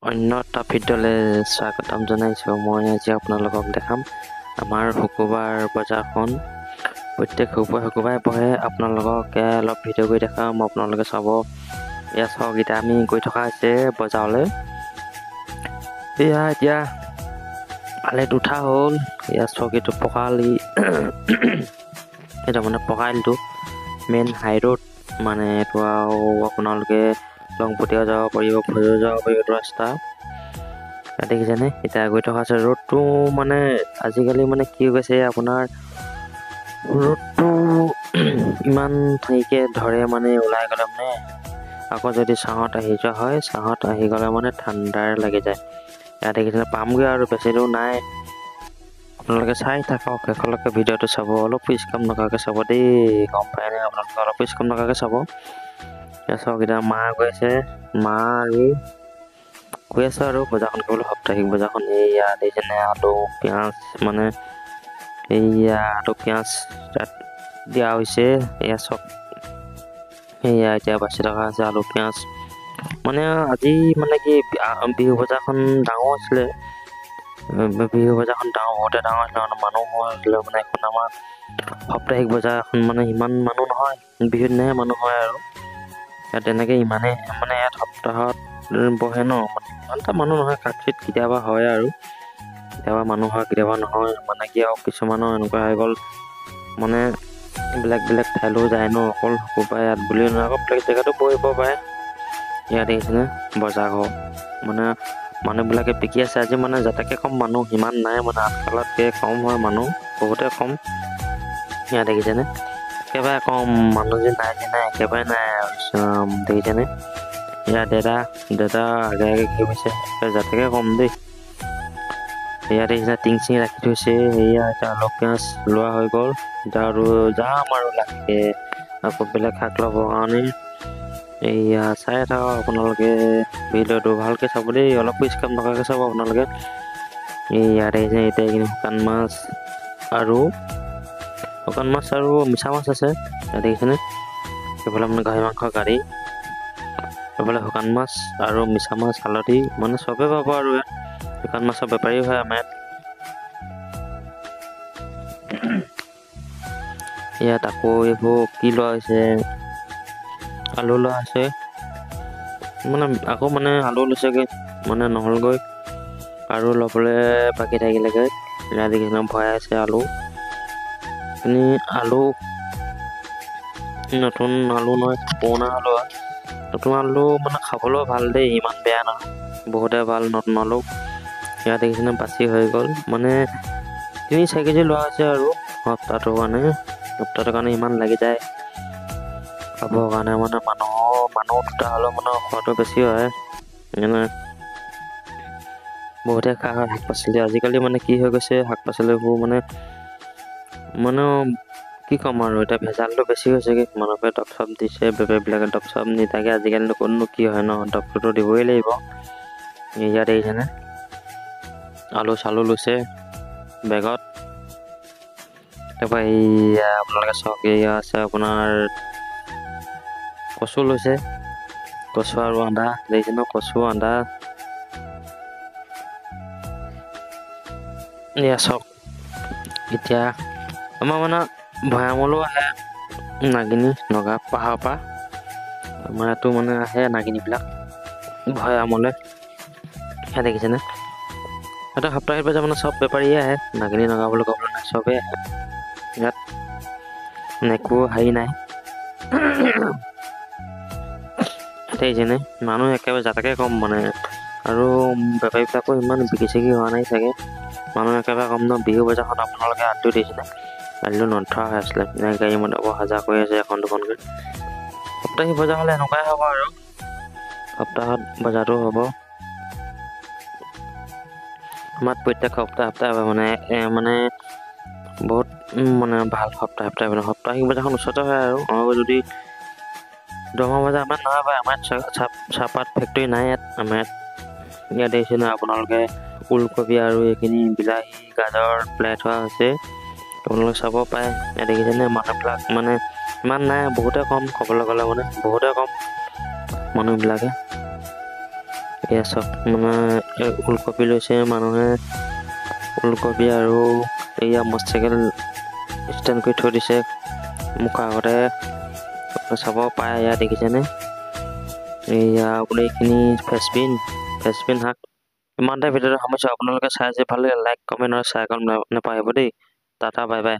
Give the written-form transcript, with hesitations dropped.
অন্য এটা ভিডিঅ'লৈ স্বাগতম জনাইছোঁ। মই আজি আপোনালোকক দেখাম আমাৰ শুকুৰবাৰ বজাৰখন। প্ৰত্যেক শুকুৰবাৰে বহে। আপোনালোকক অলপ ভিডিঅ' কৰি দেখাম, আপোনালোকে চাব। এয়া চাওক, এতিয়া আমি গৈ থকা হৈছে বজাৰলৈ। এয়া এতিয়া আলিত উঠা হ'ল। এয়া চাওক, এইটো পকা আলি। এইটো মানে পকা আলিটো মেইন হাই ৰোড, মানে এইটো আৰু আপোনালোকে লংপতীয়াও যাব পাৰিব, ভৈৰও যাব পাৰিব এইটো ৰাস্তা। দেখিছেনে? এতিয়া গৈ থকা আছে। ৰ'দটো মানে আজিকালি মানে কি হৈ গৈছে, আপোনাৰ ৰ'দটো ইমান ঠাইকে ধৰে, মানে ওলাই গ'লে মানে আকৌ যদি ছাঁত আহি যোৱা হয়, ছাঁত আহি গ'লে মানে ঠাণ্ডাৰ লাগি যায়। ইয়াত দেখিছেনে? পামগৈ আৰু বেছি দূৰ নাই। আপোনালোকে চাই থাকক, শেষলৈকে ভিডিঅ'টো চাব। অলপ স্কিপ নকৰাকৈ চাব দেই, গম পায় নাই? আপোনালোকে অলপ স্কিপ নকৰাকৈ চাব। চাওক, এতিয়া মা গৈ আছে, মা আৰু গৈ আছে আৰু বজাৰখন কৰিবলৈ, সাপ্তাহিক বজাৰখন। এইয়া দেখিছেনে? আলু পিঁয়াজ, মানে এইয়া আলু পিঁয়াজ তাত দিয়া হৈছে। এয়া চাওক, এইয়া এতিয়া বাচি থকা হৈছে আলু পিঁয়াজ। মানে আজি মানে কি বিহু বজাৰখন ডাঙৰ আছিলে। বিহু বজাৰখন বহুতে ডাঙৰ আছিলে, মানে মানুহ হৈছিলে। মানে এখন আমাৰ সাপ্তাহিক বজাৰ এখন, মানে ইমান মানুহ নহয়, বিহুৰ দিনাহে মানুহ হয় আৰু ইয়াত তেনেকৈ ইমানেই, মানে ইয়াত সপ্তাহত বহে ন, ইমান এটা মানুহ নহয়। কাটচিত কেতিয়াবা হয় আৰু কেতিয়াবা মানুহ হয়, কেতিয়াবা নহয়। মানে কি আৰু কিছুমানৰ এনেকুৱা হৈ গ'ল, মানে বেলেগ বেলেগ ঠাইলৈও যায় ন, অকল শুকুৰবাৰে ইয়াত বুলিও নহয়, আকৌ বেলেগ জেগাতো বহিব পাৰে। ইয়াত দেখিছেনে? বজাৰ ঘৰ মানে মানুহবিলাকে বিকি আছে। আজি মানে যাতাকে কম, মানুহ সিমান নাই, মানে আগফালতকৈ কম হয় মানুহ, বহুতে কম। ইয়াত দেখিছেনে? একেবাৰে কম মানুহ, যে নাই একেবাৰে নাই আৰু দেখিছেনে? ইয়াত দেউতা আগে আগে ঘূৰি গৈছে, যাতাকে কম দেই। ইয়াত দেখিছে টিং চিং ৰাখি থৈছে। সেয়া এতিয়া আলু পিঁয়াজ লোৱা হৈ গ'ল। এতিয়া আৰু যাম আৰু লাহেকৈ আকৌ বেলেগ শাক ল'বৰ কাৰণে। এইয়া চাই থাকক আপোনালোকে ভিডিঅ'টো, ভালকৈ চাব দেই, অলপ স্কিপ নকৰাকৈ চাব আপোনালোকে। এইয়া দেখিছে, এতিয়া এইখিনি শুকান মাছ আৰু মিছা মাছ আছে। ইয়াত দেখিছেনে? এইফালে মানে গাহৰি মাংসৰ গাড়ী, এইফালে শুকান মাছ আৰু মিছা মাছ, হালধি, মানে চবেই পাব আৰু ইয়াত। শুকান মাছৰ বেপাৰী হয় আমাৰ ইয়াত। আকৌ এইবোৰ কি লোৱা হৈছে, আলু লোৱা হৈছে, মানে আকৌ মানে আলু লৈছেগৈ, মানে নহ'লগৈ আৰু ল'বলৈ বাকী থাকিলেগৈ। ইয়াত দেখিছেনে? ভৰাই আছে আলু। আলু নতুন আলু নহয়, পুৰণা আলু। নতুন আলু মানে খাবলৈও ভাল দেই, ইমান বেয়া নহয়, বহুতে ভাল নতুন আলু। ইয়াত দেখিছেনে? বাছি হৈ গ'ল, মানে 3-4 কেজি লোৱা হৈছে আৰু সপ্তাহটোৰ কাৰণে ইমান লাগি যায় খাবৰ কাৰণে। মানে মানুহ দুটা হ'লেও মানে খোৱাটো বেছি হয়, মানে বহুতে খোৱা হয় শাক পাচলি। আজিকালি মানে কি হৈ গৈছে, শাক পাচলিবোৰ মানে কি ক'ম আৰু, এতিয়া ভেজালটো বেছি হৈছেগৈ। মানুহে দৰৱ চৰৱ দিছে, বেপাৰীবিলাকে দৰৱ চৰৱ নিদিয়াকৈ আজিকালি ক'তনো কি হয় ন, দৰৱটোতো দিবই লাগিব। ইয়াত দেখিছেনে? আলু চালু লৈছে বেগত। তাৰপৰা এইয়া আপোনালোকে চাওক, এইয়া আছে আপোনাৰ কচু লৈছে, কচু আৰু আদা। দেখিছেনে? কচু আদা। এয়া চাওক, এতিয়া আমাৰ মানে ভৈয়ামলৈও আহে নাগিনী, নগা পাহাৰৰ পৰা আমাৰ ইয়াতো মানে আহে নাগিনীবিলাক ভৈয়ামলৈ। সেয়া দেখিছেনে? এটা সাপ্তাহিক বজাৰ মানে চব বেপাৰীয়ে আহে, নাগিনী নগা বুলি ক'বলৈ নাই, চবেই আহে ইয়াত, একো হেৰি নাই। দেখিছেনে? মানুহ একেবাৰে যাতাকে কম, মানে আৰু বেপাৰীবিলাকো ইমান বিকি চিকি হোৱা নাই চাগে, মানুহ একেবাৰে কম ন। বিহু বজাৰখন আপোনালোকে আঁতৰি দেখিছেনে? কালিলৈ নথোৱা হৈ আছিলে, গাড়ী মটৰ অহা যোৱা কৰি আছে এখন দুখনকৈ। সাপ্তাহিক বজাৰ হ'লে এনেকুৱাই হ'ব আৰু সপ্তাহত বজাৰটো হ'ব। আমাৰ প্ৰত্যেক সপ্তাহে হয়, মানে বহুত মানে ভাল সপ্তাহে সাপ্তাহিক বজাৰখন ওচৰতে হয় আৰু যদি দৰমহা বজাৰ আমাৰ নহয় বাৰু, আমাৰ চাহপাত ফেক্টৰী নাই ইয়াত। আমাৰ ইয়াত দেখিছেনে আপোনালোকে? ওলকবি আৰু এইখিনি বিলাহী গাজৰ পেলাই থোৱা হৈছে, আপোনালোকে চাব পাৰে। ইয়াত দেখিছেনে? মানুহবিলাক মানে ইমান নাই, বহুতে কম, ক'বলৈ গ'লে মানে বহুতে কম মানুহবিলাকে। এয়া চব মানে ওলকবি লৈছে মানুহে, ওলকবি আৰু এয়া মটৰচাইকেল ষ্টেণ্ড কৰি থৈ দিছে মুখৰ আগতে চাব পাৰে। এয়া দেখিছেনে, এয়া আপোনাৰ এইখিনি ফ্ৰেচবিন শাক ইমানটা ভিডিঅ'টো সামৰিছোঁ। আপোনালোকে চাই যে ভাল লাগে, লাইক কমেণ্ট আৰু শ্বেয়াৰ কৰিব নাপাহৰিব দেই। Tata bye bye.